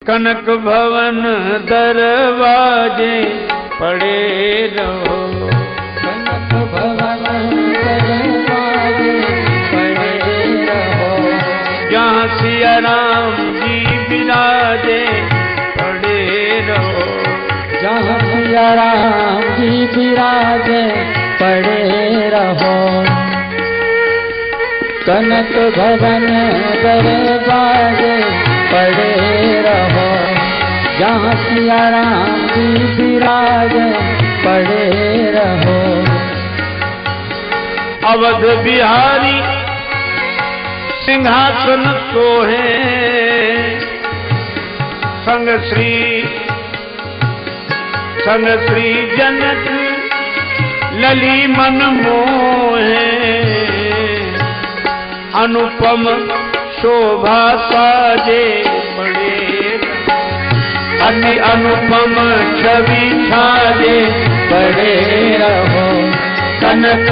कनक भवन दरवाजे पड़े रहो, कनक भवन दरवाजे पड़े रहो, जहाँ सिया राम जी विराजे पड़े रहो, जहाँ सिया राम जी विराजे पड़े रहो। कनक भवन दरवाजे पड़े रहो, जहाँ सिया राम जी विराजे पड़े रहो। अवध बिहारी सिंहासन सोहे, संग श्री जनक लली मन मोहे, अनुपम शोभा साजे बड़े, अति अनुपम छवि छाजे पड़े रहो। कनक